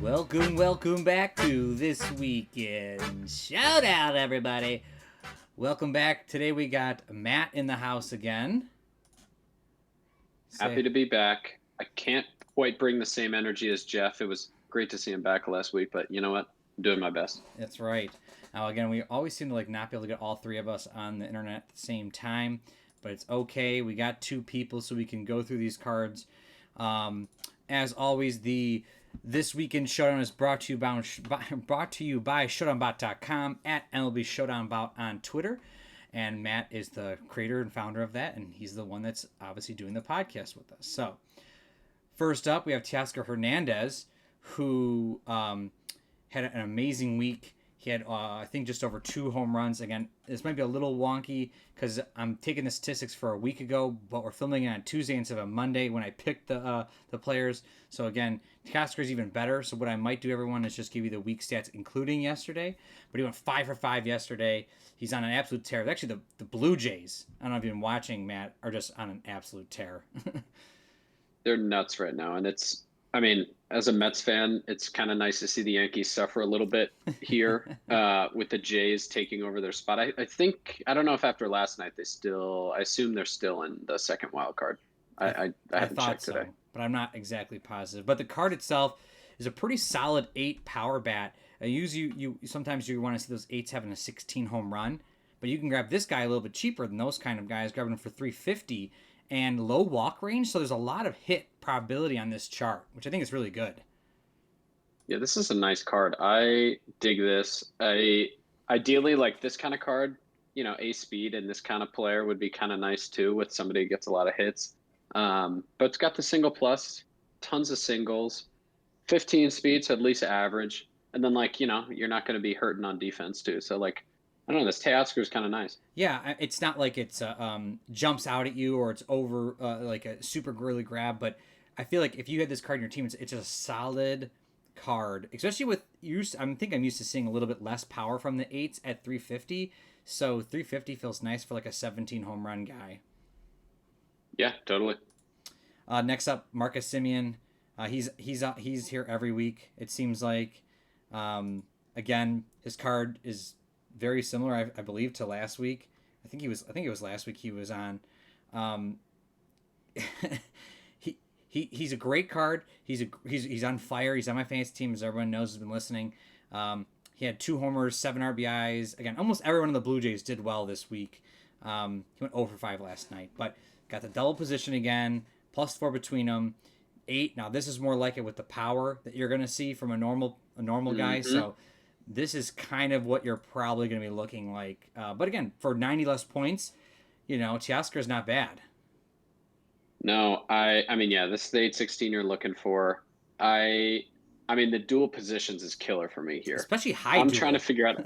Welcome back to This Weekend Showdown, everybody. Welcome back. Today we got Matt in the house again. Happy to be back. I can't quite bring the same energy as Jeff. It was great to see him back last week, but you know what? I'm doing my best. That's right. Now, again, we always seem to not be able to get all three of us on the internet at the same time, but it's okay. We got two people, so we can go through these cards. As always, the This Weekend Showdown is brought to you by ShowdownBot.com, at MLB Showdown Bot on Twitter. And Matt is the creator and founder of that, and he's the one that's obviously doing the podcast with us. So, first up, we have Teoscar Hernandez, who had an amazing week. He had, I think, just over 2 home runs. Again, this might be a little wonky because I'm taking the statistics for a week ago, but we're filming it on Tuesday instead of Monday when I picked the players. So again, Teoscar is even better. So what I might do, everyone, is just give you the week stats, including yesterday. But he went 5 for 5 yesterday. He's on an absolute tear. Actually, the Blue Jays, I don't know if you've been watching, Matt, are just on an absolute tear. They're nuts right now. And as a Mets fan, it's kind of nice to see the Yankees suffer a little bit here with the Jays taking over their spot. I don't know if after last night I assume they're still in the second wild card. I haven't checked today. But I'm not exactly positive. But the card itself is a pretty solid 8 power bat. Sometimes you want to see those 8s having a 16 home run, but you can grab this guy a little bit cheaper than those kind of guys, grabbing him for $350 and low walk range. So there's a lot of hit probability on this chart, which I think is really good. Yeah, this is a nice card. I dig this. Ideally like this kind of card, A speed and this kind of player would be kind of nice too with somebody who gets a lot of hits. But it's got the single plus, tons of singles, 15 speed, so at least average. And then you're not going to be hurting on defense too. So I don't know, this Teoscar is kind of nice. Yeah, it's not like it's jumps out at you or it's over like a super girly grab, but I feel like if you had this card in your team, it's a solid card, especially with use. I'm used to seeing a little bit less power from the 8s at 350, so 350 feels nice for like a 17 home run guy. Yeah, totally. Next up, Marcus Semien. He's here every week. It seems like. Again, his card is very similar, I believe, to last week. I think it was last week he was on. He's a great card. He's on fire. He's on my fantasy team, as everyone knows has been listening. He had 2 homers, 7 RBIs. Again, almost everyone in the Blue Jays did well this week. He went 0 for 5 last night, but got the double position again, +4 between them. 8. Now this is more like it with the power that you're going to see from a normal guy. So this is kind of what you're probably going to be looking like. But again, for 90 less points, Teoscar is not bad. No, this is the 816 you're looking for. The dual positions is killer for me here. Especially high I'm dual. trying to figure out.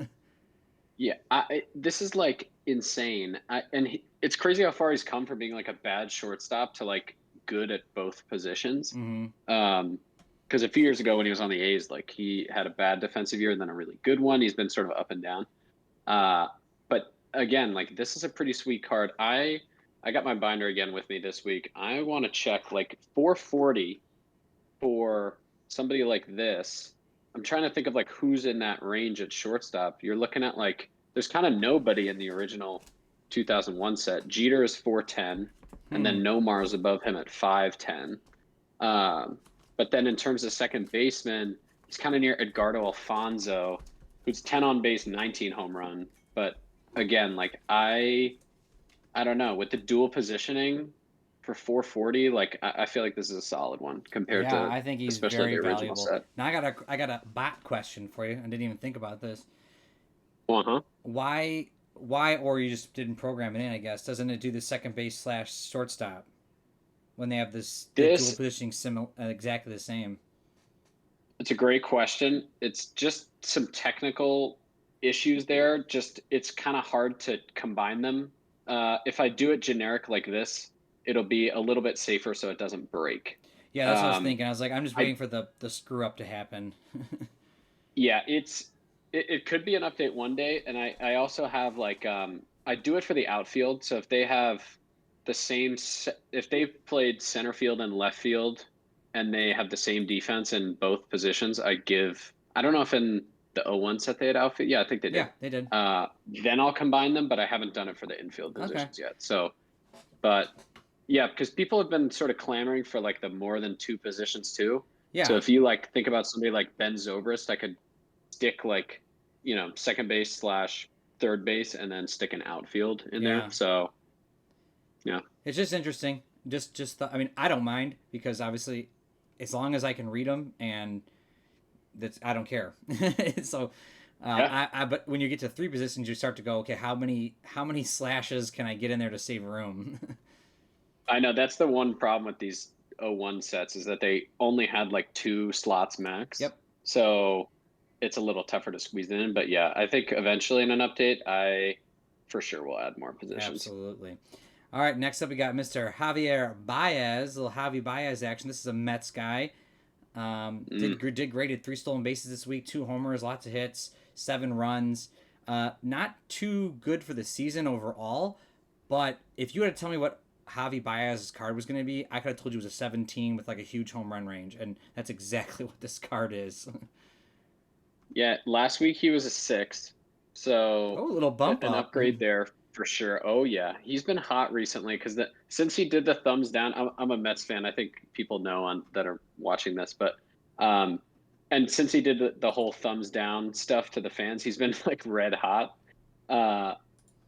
Yeah, this is insane. It's crazy how far he's come from being a bad shortstop to good at both positions. Mm-hmm. Because a few years ago when he was on the A's, he had a bad defensive year and then a really good one. He's been sort of up and down. But again, this is a pretty sweet card. I got my binder again with me this week. I want to check 440 for somebody like this. I'm trying to think of who's in that range at shortstop. You're looking at there's kind of nobody in the original 2001 set. Jeter is 410, and then Nomar's above him at 510. But then in terms of second baseman, he's kind of near Edgardo Alfonso, who's 10 on base, 19 home run. But again, I don't know, with the dual positioning for 440, I feel like this is a solid one compared to I think he's especially very the original valuable. set. Now I got a bot question for you. I didn't even think about this. Uh-huh. Why or you just didn't program it in, I guess, doesn't it do the second base / shortstop when they have the dual positioning exactly the same? It's a great question. It's just some technical issues there. It's kind of hard to combine them. If I do it generic like this, it'll be a little bit safer so it doesn't break. Yeah, that's what I was thinking. I was I'm just waiting for the screw up to happen. Yeah, it could be an update one day, and I also have I do it for the outfield. So if they have if they've played center field and left field and they have the same defense in both positions, I don't know if in the 0-1 set they had outfield. Yeah, I think they did. Yeah, they did. Then I'll combine them, but I haven't done it for the infield Okay. positions yet. So, but yeah, because people have been sort of clamoring for like the more than two positions too. Yeah. So if you like think about somebody like Ben Zobrist, I could stick like, second base / third base and then stick an outfield in there. So, yeah. It's just interesting. I mean, I don't mind because obviously, as long as I can read them and I don't care. So, but when you get to three positions, you start to go, okay, how many slashes can I get in there to save room? I know that's the one problem with these 0-1 sets is that they only had like 2 slots max. Yep. So it's a little tougher to squeeze in. But yeah, I think eventually in an update, I for sure will add more positions. Absolutely. All right, next up we got Mr. Javier Baez, little Javi Baez action. This is a Mets guy. Did great at 3 stolen bases this week, 2 homers, lots of hits, 7 runs. Not too good for the season overall, but if you had to tell me what Javi Baez's card was going to be, I could have told you it was a 17 with like a huge home run range, and that's exactly what this card is. Yeah, last week he was a 6, so a little bump an up. upgrade there for sure. Oh yeah, he's been hot recently because since he did the thumbs down. I'm a Mets fan. I think people know that are watching this, but and since he did the whole thumbs down stuff to the fans, he's been like red hot.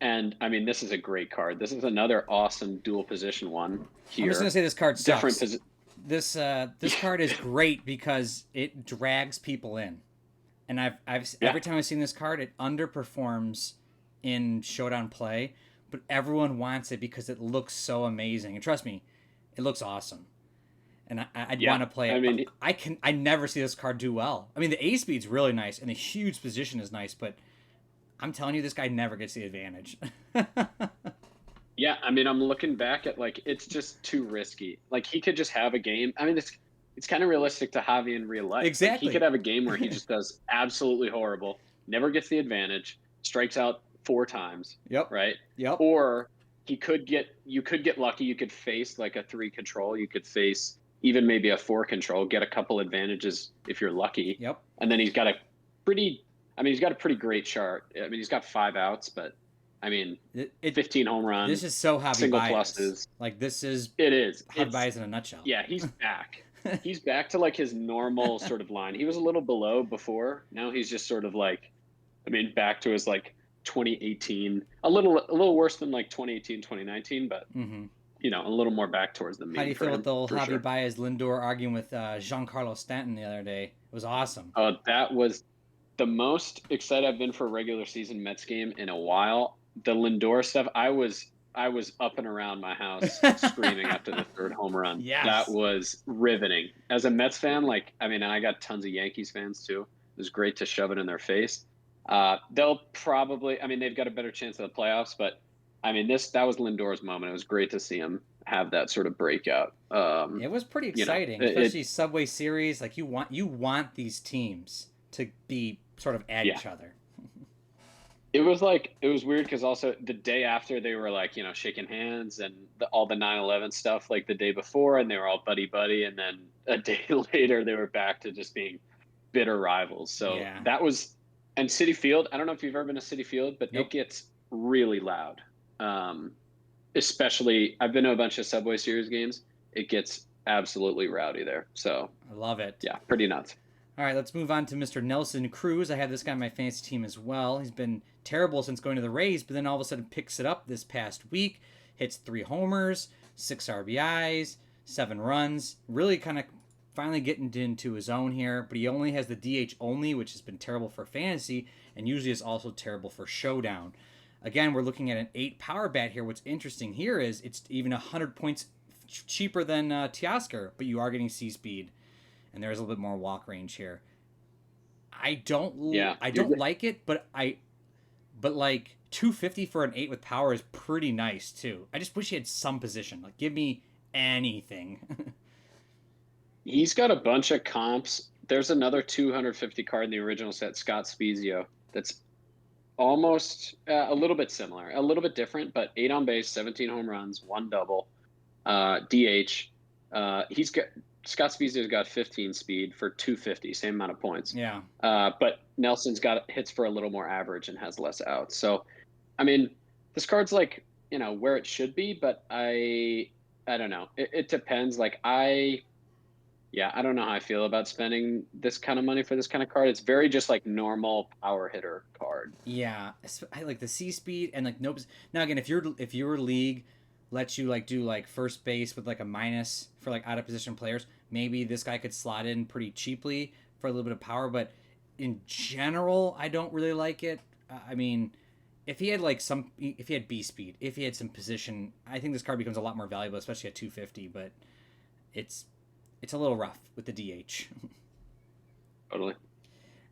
And I mean, this is a great card. This is another awesome dual position one here. I'm just gonna say this card sucks. Different this card is great because it drags people in, and every time I've seen this card, it underperforms in Showdown play, but everyone wants it because it looks so amazing. And trust me, it looks awesome. And I'd want to play it. I mean, I never see this card do well. I mean, the A speed's really nice, and the huge position is nice, but I'm telling you, this guy never gets the advantage. Yeah, I mean, I'm looking back at like it's just too risky. Like he could just have a game. I mean, it's kind of realistic to Javi in real life. Exactly. Like, he could have a game where he just does absolutely horrible, never gets the advantage, strikes out 4 times. Yep. Right. Yep. Or you could get lucky. You could face like a 3 control. You could face even maybe a 4 control. Get a couple advantages if you're lucky. Yep. And then he's got a pretty great chart. I mean, he's got 5 outs, but I mean, 15 home runs. This is so Javi single Baez. Pluses. Like this is. It is Javi Baez in a nutshell. Yeah, he's back. He's back to like his normal sort of line. He was a little below before. Now he's just sort of like, I mean, back to his like 2018. A little worse than like 2018, 2019, but a little more back towards the mean. How do you feel with the old Javi Baez Lindor arguing with Giancarlo Stanton the other day? It was awesome. Oh, that was the most excited I've been for a regular season Mets game in a while. The Lindor stuff, I was up and around my house screaming after the 3rd home run. Yes. That was riveting. As a Mets fan, like, I mean, and I got tons of Yankees fans too. It was great to shove it in their face. They'll probably, I mean, they've got a better chance of the playoffs, but I mean, that was Lindor's moment. It was great to see him have that sort of breakout. It was pretty exciting, especially Subway Series. Like you want these teams to be sort of at each other. It was weird because also the day after they were like, shaking hands and all the 9/11 stuff like the day before, and they were all buddy, and then a day later they were back to just being bitter rivals. So that was, and Citi Field, I don't know if you've ever been to Citi Field, but it gets really loud. Especially, I've been to a bunch of Subway Series games. It gets absolutely rowdy there. So I love it. Yeah, pretty nuts. All right, let's move on to Mr. Nelson Cruz. I have this guy on my fantasy team as well. He's been terrible since going to the Rays, but then all of a sudden picks it up this past week. Hits 3 homers, 6 RBIs, 7 runs. Really kind of finally getting into his own here, but he only has the DH only, which has been terrible for fantasy, and usually is also terrible for Showdown. Again, we're looking at an 8 power bat here. What's interesting here is it's even 100 points cheaper than Teoscar, but you are getting C-speed. And there's a little bit more walk range here. I don't like it, but like 250 for an 8 with power is pretty nice too. I just wish he had some position. Like give me anything. He's got a bunch of comps. There's another 250 card in the original set, Scott Spezio, that's almost a little bit similar, a little bit different, but 8 on base, 17 home runs, 1 double, DH. He's got Scott Spezio's got 15 speed for 250, same amount of points. Yeah. But Nelson's got hits for a little more average and has less outs. So, I mean, this card's like, where it should be, but I don't know. It depends. Like I don't know how I feel about spending this kind of money for this kind of card. It's very just like normal power hitter card. Yeah, I like the C speed and like nope. Now again, if your league lets you like do like first base with like a minus for like out of position players, maybe this guy could slot in pretty cheaply for a little bit of power. But in general, I don't really like it. I mean, if he had if he had B speed, if he had some position, I think this card becomes a lot more valuable, especially at 250. But it's it's a little rough with the DH. Totally.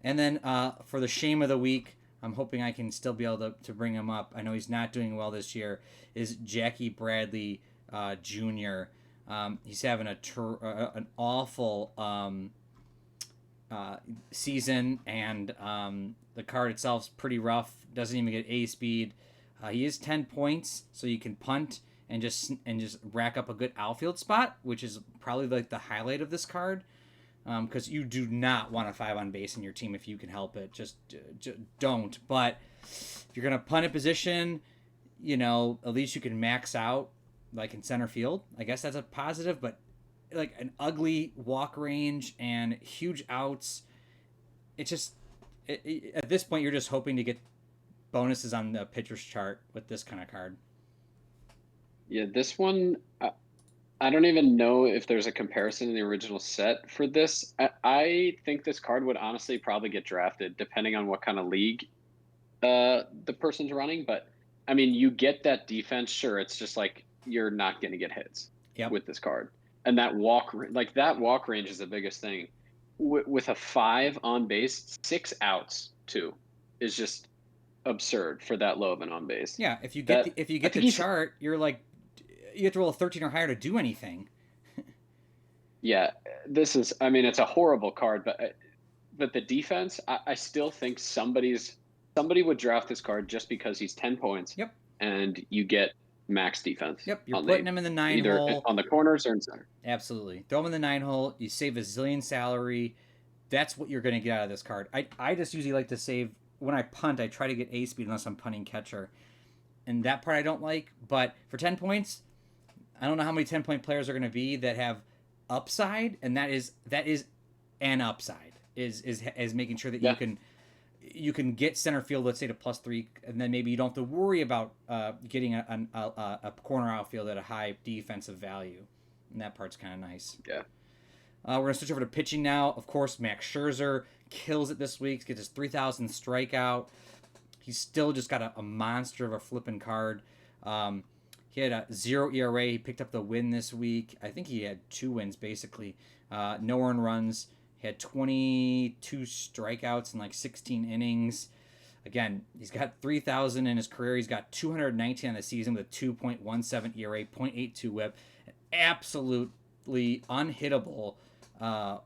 And then for the shame of the week, I'm hoping I can still be able to bring him up. I know he's not doing well this year. Is Jackie Bradley Jr. He's having an awful season, and the card itself's pretty rough. Doesn't even get A speed. He is 10 points, so you can punt and just rack up a good outfield spot, which is probably like the highlight of this card. Because you do not want a 5 on base in your team if you can help it. Just don't. But if you're going to punt a position, at least you can max out, like in center field. I guess that's a positive, but like an ugly walk range and huge outs, it's just, at this point, you're just hoping to get bonuses on the pitcher's chart with this kind of card. Yeah, this one, I don't even know if there's a comparison in the original set for this. I think this card would honestly probably get drafted depending on what kind of league the person's running. But I mean, you get that defense. Sure, it's just like you're not going to get hits with this card, and that walk range is the biggest thing. With a 5 on base, 6 outs too is just absurd for that low of an on base. Yeah, if you get the chart, you're like, you have to roll a 13 or higher to do anything. Yeah, it's a horrible card, but the defense, I still think somebody would draft this card just because he's 10 points. Yep. And you get max defense. Yep, you're putting him in the 9 either hole. On the corners or in center. Absolutely. Throw him in the 9 hole. You save a zillion salary. That's what you're going to get out of this card. I just usually like to save, when I punt, I try to get A speed unless I'm punting catcher. And that part I don't like. But for 10 points, I don't know how many 10-point players are going to be that have upside, and that is an upside is making sure that you can get center field, let's say, to +3, and then maybe you don't have to worry about getting a corner outfield at a high defensive value, and that part's kind of nice. Yeah. We're gonna switch over to pitching now. Of course, Max Scherzer kills it this week. Gets his 3,000th strikeout. He's still just got a monster of a flipping card. He had a 0 ERA. He picked up the win this week. I think he had 2 wins, basically. No earned runs. He had 22 strikeouts in like 16 innings. Again, he's got 3,000 in his career. He's got 219 on the season with a 2.17 ERA, 0.82 whip. Absolutely unhittable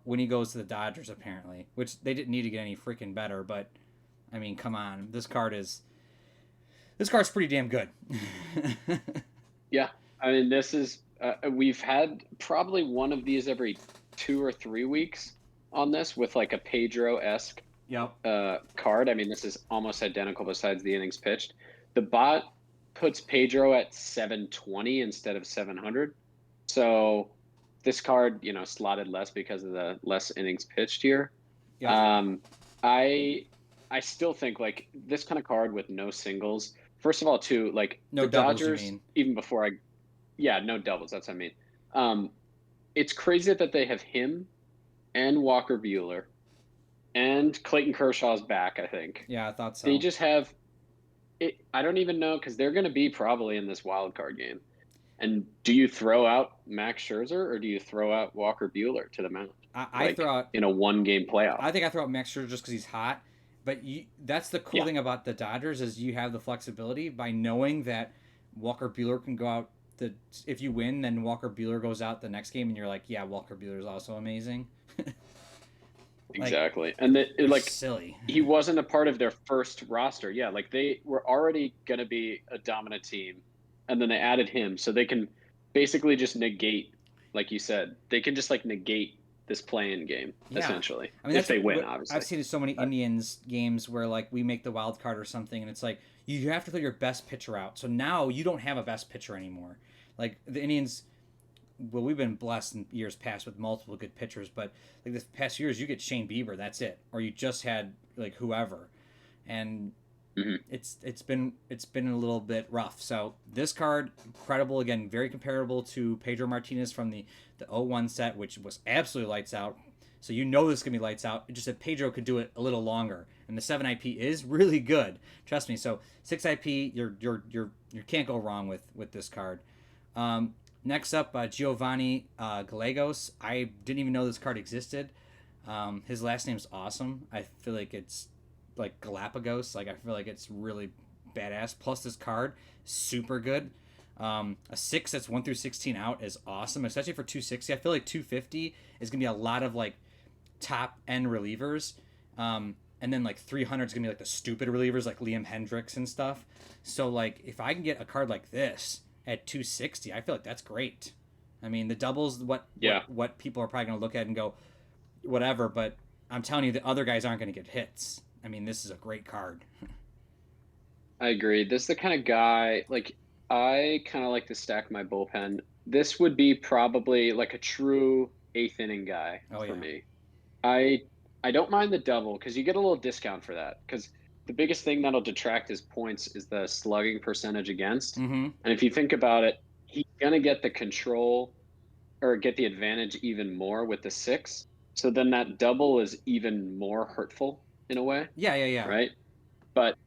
when he goes to the Dodgers, apparently. Which they didn't need to get any freaking better. But, I mean, come on. This card's pretty damn good. Yeah, I mean, this is we've had probably one of these every 2 or 3 weeks on this with like a Pedro-esque card. I mean, this is almost identical besides the innings pitched. The bot puts Pedro at 720 instead of 700. So this card, slotted less because of the less innings pitched here. Yeah. I still think like this kind of card with no singles. First of all, too, like no the doubles, Dodgers, even before no doubles. That's what I mean. It's crazy that they have him and Walker Buehler and Clayton Kershaw's back, I think. Yeah, I thought so. They just have it. I don't even know, because they're going to be probably in this wild card game. And do you throw out Max Scherzer or do you throw out Walker Buehler to the mound? I throw out in a 1-game playoff. I think I throw out Max Scherzer just because he's hot. But that's the cool thing about the Dodgers is you have the flexibility by knowing that Walker Buehler can go out. If you win, then Walker Buehler goes out the next game, and you're like, yeah, Walker Buehler is also amazing. Exactly, and silly. He wasn't a part of their first roster. Yeah, like they were already going to be a dominant team, and then they added him, so they can basically just negate like you said, they can just like negate this play-in game Yeah, essentially I mean if that's they win, what I've obviously. seen in so many But Indians games where like we make the wild card or something, and it's like you have to throw your best pitcher out. So now you don't have a best pitcher anymore. Like the Indians, well, we've been blessed in years past with multiple good pitchers, but like the past years, you get Shane Bieber, that's it, or you just had like whoever, and mhm. it's been a little bit rough. So this card, incredible again, very comparable to Pedro Martinez from the 01 set, which was absolutely lights out. So you know this is gonna be lights out. Just that Pedro could do it a little longer, and the 7 IP is really good. Trust me. So 6 IP, you can't go wrong with this card. Next up, Giovanni Gallegos. I didn't even know this card existed. His last name's awesome. I feel like it's like Galapagos. Like I feel like it's really badass. Plus this card, super good. A 6 that's 1 through 16 out is awesome, especially for 260. I feel like 250 is gonna be a lot of like top end relievers. And then like 300 is gonna be like the stupid relievers like Liam Hendriks and stuff. So like if I can get a card like this at 260, I feel like that's great. I mean the doubles, what people are probably gonna look at and go whatever, but I'm telling you the other guys aren't gonna get hits. I mean this is a great card. I agree. This is the kind of guy, like, I kind of like to stack my bullpen. This would be probably like a true eighth inning guy Oh for yeah. me. I I don't mind the double because you get a little discount for that. Because the biggest thing that'll detract his points is the slugging percentage against. Mm-hmm. And if you think about it, he's gonna get the control or get the advantage even more with the 6. So then that double is even more hurtful in a way, Yeah, yeah, yeah. right? But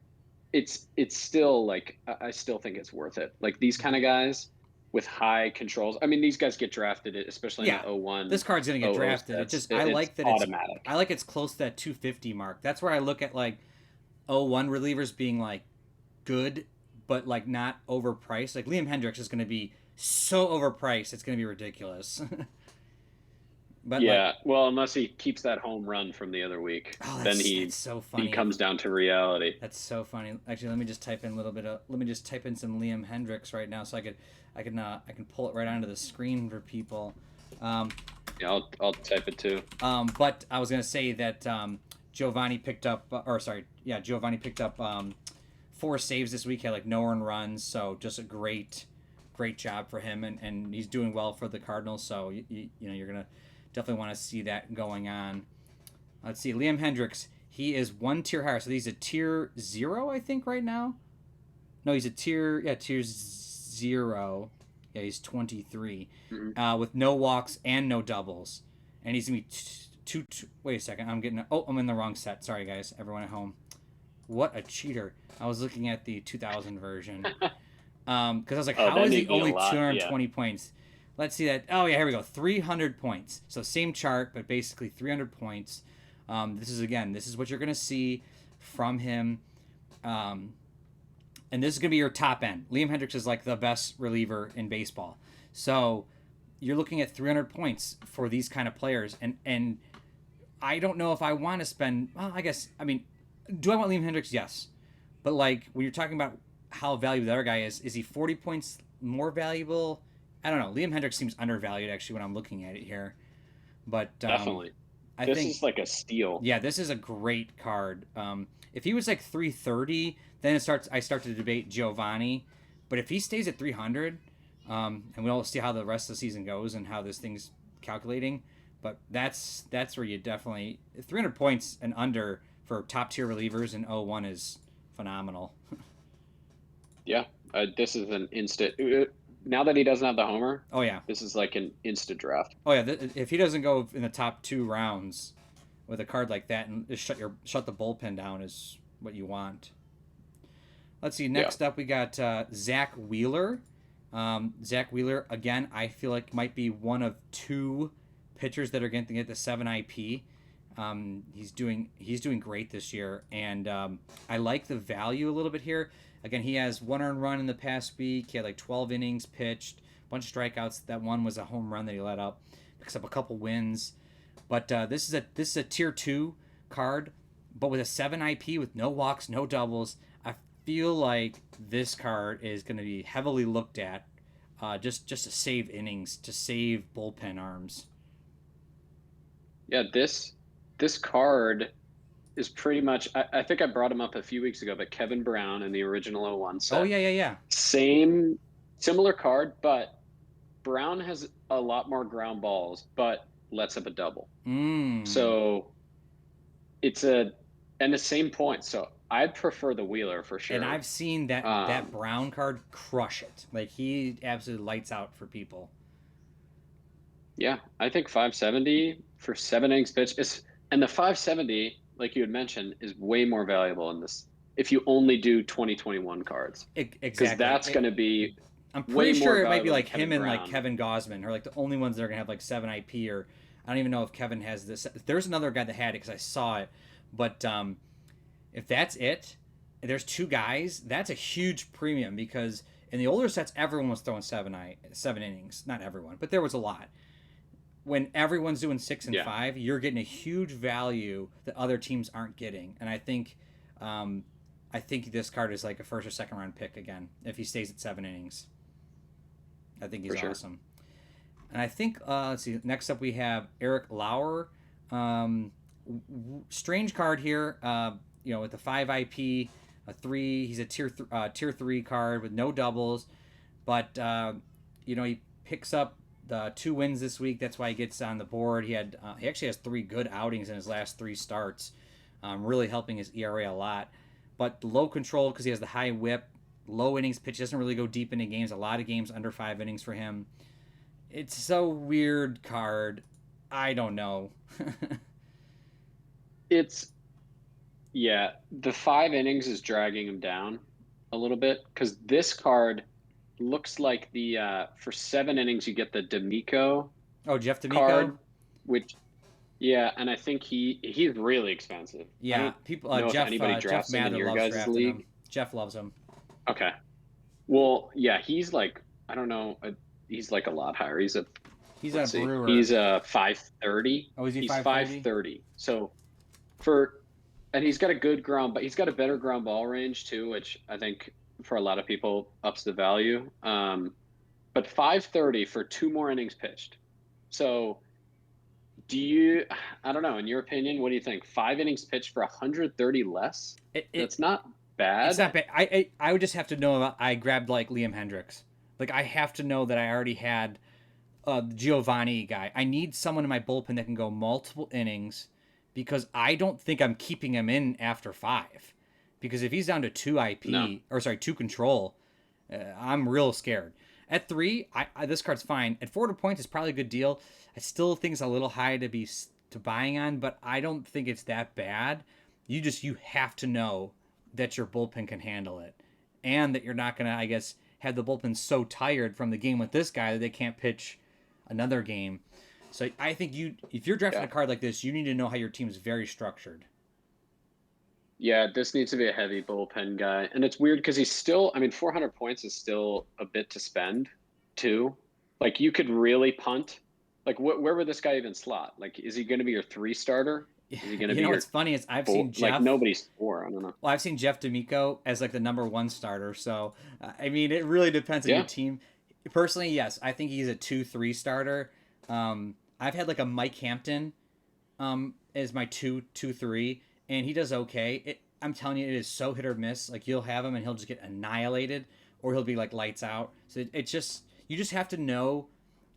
it's still like I still think it's worth it. Like these kind of guys with high controls. I mean, these guys get drafted, especially in Yeah, the 01, this card's gonna get 00 drafted. It sets. just I It's like that automatic. it's close to that 250 mark. That's where I look at like 01 relievers being like good, but like not overpriced. Like Liam Hendriks is gonna be so overpriced, it's gonna be ridiculous. But like, Yeah, well, unless he keeps that home run from the other week, oh, then that's so he funny. comes down to reality. That's so funny. Actually, let me just type in a little bit of. Let me just type in some Liam Hendriks right now, so I can pull it right onto the screen for people. Um, Yeah, I'll type it too. but I was gonna say that Giovanni picked up, Giovanni picked up 4 saves this week. Had like no earned runs, so just a great job for him, and he's doing well for the Cardinals. So you know you're gonna definitely want to see that going on. Let's see, Liam Hendriks. He is 1 tier higher, so he's a tier 0, I think, right now. No, he's a tier 0. Yeah, he's 23, Mm-hmm. with no walks and no doubles, and he's gonna be wait a second, I'm in the wrong set. Sorry, guys, everyone at home. What a cheater! I was looking at the 2000 version, because I was like, Oh, how that is may he be a only lot. 220 points? Let's see that. Oh yeah, here we go. 300 points. So same chart, but basically 300 points. This is what you're gonna see from him. And this is going to be your top end. Liam Hendriks is like the best reliever in baseball. So you're looking at 300 points for these kind of players. And I don't know if I want to spend, well, I mean, do I want Liam Hendriks? Yes. But like when you're talking about how valuable the other guy is he 40 points more valuable? I don't know. Liam Hendriks seems undervalued actually when I'm looking at it here. But Definitely. I This think, is like a steal. yeah, this is a great card. If he was like 330, then I start to debate Giovanni. But if he stays at 300, and we'll see how the rest of the season goes and how this thing's calculating. But that's where you definitely 300 points and under for top tier relievers in 01 is phenomenal. Yeah, this is an instant. Now that he doesn't have the homer, Oh yeah, this is like an instant draft. oh yeah. If he doesn't go in the top 2 rounds with a card like that and just shut the bullpen down is what you want. Let's see. Next up, we got Zach Wheeler. Zach Wheeler, again, I feel like might be one of 2 pitchers that are going to get the 7 IP. He's doing great this year, and I like the value a little bit here. Again, he has 1 earned run in the past week. He had like 12 innings pitched, a bunch of strikeouts. That one was a home run that he let up. Picks up a couple wins, but this is a tier 2 card, but with a 7 IP with no walks, no doubles. I feel like this card is going to be heavily looked at just to save innings, to save bullpen arms. Yeah, this card is pretty much. I think I brought him up a few weeks ago, but Kevin Brown in the original '01 Oh set, yeah, yeah, yeah. same similar card, but Brown has a lot more ground balls, but lets up a double. Mm. So it's and the same point. So I'd prefer the Wheeler for And sure. I've seen that Um, Brown card crush it. Like he absolutely lights out for people. yeah, I think 570 for 7 innings pitch is, and the 570, like you had mentioned, is way more valuable in this if you only do 2021 cards, because Exactly. that's going to be I'm way pretty more sure it might be valuable than like him Kevin and like Brown. Kevin Gosman are like the only ones that are gonna have like 7 IP, or I don't even know if Kevin has this. There's another guy that had it because I saw it, but if that's it, there's two guys. That's a huge premium because in the older sets everyone was throwing 7 innings. Not everyone, but there was a lot. When everyone's doing 6 and 5, you're getting a huge value that other teams aren't getting, and um, I think this card is like a first or second round pick again if he stays at 7 innings. I think he's For sure. awesome. And I think let's see. Next up we have Eric Lauer. Strange card here. With the 5 IP, a 3. He's a tier 3 card with no doubles, but he picks up the 2 wins this week. That's why he gets on the board. He actually has 3 good outings in his last 3 starts, really helping his ERA a lot. But low control because he has the high whip, low innings pitch. Doesn't really go deep into games. A lot of games under 5 innings for him. It's so weird card. I don't know. It's Yeah, the 5 innings is dragging him down a little bit because this card looks like the for 7 innings you get the D'Amico Oh, Jeff D'Amico. card, which yeah, and I think he's really expensive. I Yeah, don't people. know if anybody Jeff drafts him in Mather your loves guys' drafting him. league. Jeff loves him. Okay. Well, yeah, he's like, I don't know, he's like a lot higher. He's a Let's see, brewer. he's 530. Oh, is he He's 530? 530. So for and he's got a good ground, but he's got a better ground ball range too, which I think for a lot of people ups the value. But 530 for 2 more innings pitched. So do you? I don't know. In your opinion, what do you think? 5 innings pitched for 130 less. It, it That's not it's not bad. bad. I would just have to know about. I grabbed like Liam Hendriks. Like I have to know that I already had Giovanni guy. I need someone in my bullpen that can go multiple innings because I don't think I'm keeping him in after 5. Because if he's down to 2 IP, No. or sorry, 2 control, I'm real scared. At 3, this card's fine. At 400 points, it's probably a good deal. I still think it's a little high to buying on, but I don't think it's that bad. You have to know that your bullpen can handle it, and that you're not gonna, I guess, have the bullpen so tired from the game with this guy that they can't pitch another game. So I think if you're drafting Yeah. a card like this, you need to know how your team's very structured. Yeah, this needs to be a heavy bullpen guy. And it's weird because he's still, I mean, 400 points is still a bit to spend, too. Like, you could really punt. Like, where would this guy even slot? Like, is he going to be your 3 starter? Is he going to You be know your what's funny is I've four? seen Like, Jeff. nobody's 4. I don't know. Well, I've seen Jeff D'Amico as like the number 1 starter. So I mean, it really depends on your Yeah. team. Personally, yes, I think he's a 2-3 starter. I've had like a Mike Hampton as my 2-2-3, and he does okay. I'm telling you, it is so hit or miss. Like you'll have him and he'll just get annihilated, or he'll be like lights out. So it's just you just have to know.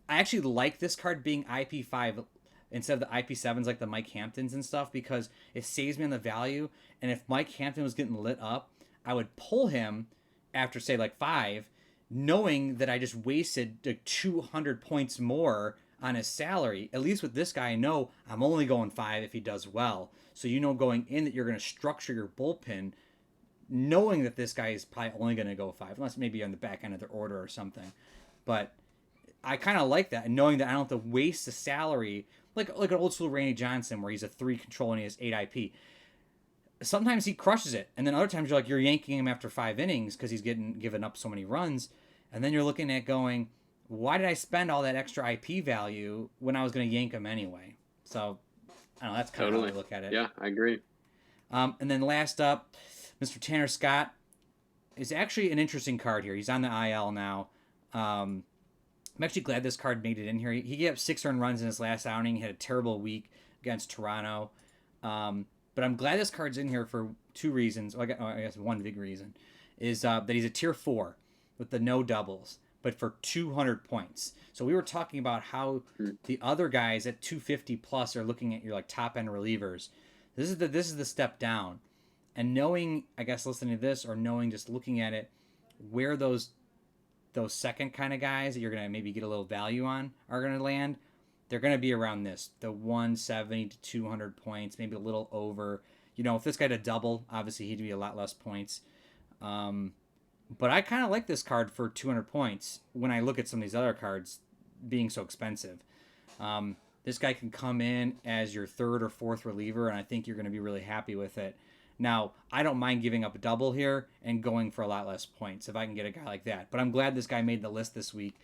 I actually like this card being IP5 instead of the IP7s like the Mike Hamptons and stuff because it saves me on the value. And if Mike Hampton was getting lit up, I would pull him after say like 5, knowing that I just wasted like 200 points more on his salary. At least with this guy, I know I'm only going 5 if he does well. So you know going in that you're going to structure your bullpen knowing that this guy is probably only going to go 5, unless maybe on the back end of their order or something. But I kind of like that, and knowing that I don't have to waste the salary like an old school Randy Johnson where he's a 3 control and he has 8 IP. Sometimes he crushes it, and then other times you're yanking him after 5 innings because he's getting given up so many runs, and then you're looking at going, why did I spend all that extra IP value when I was going to yank him anyway? So I don't know. That's kind of how I look at it. Yeah, I agree. And then last up, Mr. Tanner Scott is actually an interesting card here. He's on the IL now. I'm actually glad this card made it in here. He gave up 6 earned runs in his last outing. He had a terrible week against Toronto. But I'm glad this card's in here for 2 reasons. Well, I guess one big reason is that he's a tier 4 with the no doubles, but for 200 points. So we were talking about how the other guys at 250 plus are looking at your like top end relievers. This is the step down. And knowing, I guess, listening to this or knowing just looking at it, where those second kind of guys that you're going to maybe get a little value on are going to land, they're going to be around the 170 to 200 points, maybe a little over. You know, if this guy had a double, obviously he'd be a lot less points. But I kind of like this card for 200 points when I look at some of these other cards being so expensive. This guy can come in as your 3rd or 4th reliever, and I think you're going to be really happy with it. Now, I don't mind giving up a double here and going for a lot less points if I can get a guy like that. But I'm glad this guy made the list this week,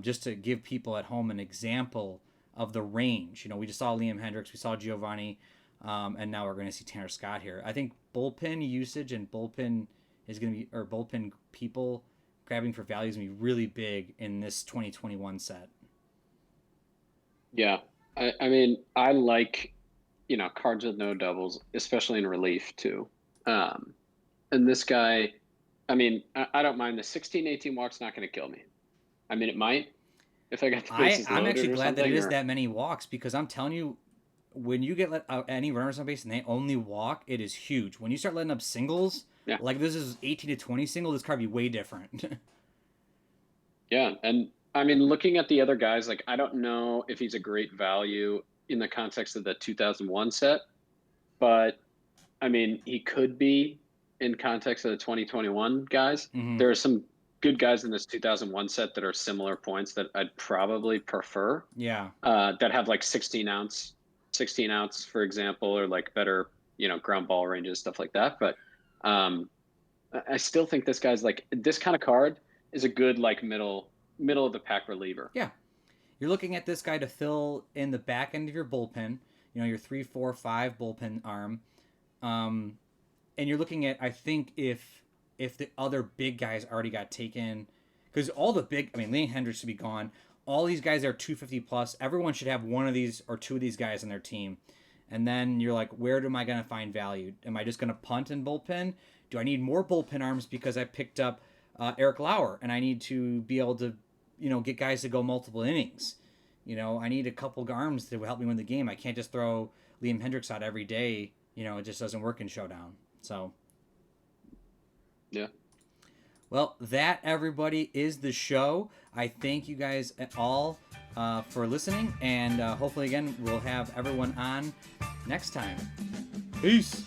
just to give people at home an example of the range. You know, we just saw Liam Hendriks, we saw Giovanni, and now we're going to see Tanner Scott here. I think bullpen usage and bullpen people grabbing for value is going to be really big in this 2021 set. Yeah. I mean, I like, cards with no doubles, especially in relief too. And this guy, I mean, I don't mind the 16, 18 walks, not going to kill me. I mean, it might if I got the bases loaded. I'm actually glad that it is or... that many walks, because I'm telling you, when you get any runners on base and they only walk, it is huge. When you start letting up singles, like this is 18 to 20 single, this card would be way different. Yeah, and I mean, looking at the other guys, like I don't know if he's a great value in the context of the 2001 set, but I mean, he could be in context of the 2021 guys. Mm-hmm. There are some good guys in this 2001 set that are similar points that I'd probably prefer. Yeah. That have like 16 outs, for example, or like better, ground ball ranges, stuff like that. But I still think this guy's like, this kind of card is a good like middle of the pack reliever. Yeah. You're looking at this guy to fill in the back end of your bullpen, your 3, 4, 5 bullpen arm. And you're looking at, I think if the other big guys already got taken, because all the big, Liam Hendriks should be gone. All these guys are 250 plus. Everyone should have one of these or 2 of these guys on their team. And then you're like, where am I going to find value? Am I just going to punt in bullpen? Do I need more bullpen arms because I picked up Eric Lauer and I need to be able to, get guys to go multiple innings? I need a couple arms to help me win the game. I can't just throw Liam Hendriks out every day. It just doesn't work in Showdown. So, yeah. Well, that, everybody, is the show. I thank you guys all for listening, and hopefully, again, we'll have everyone on next time. Peace.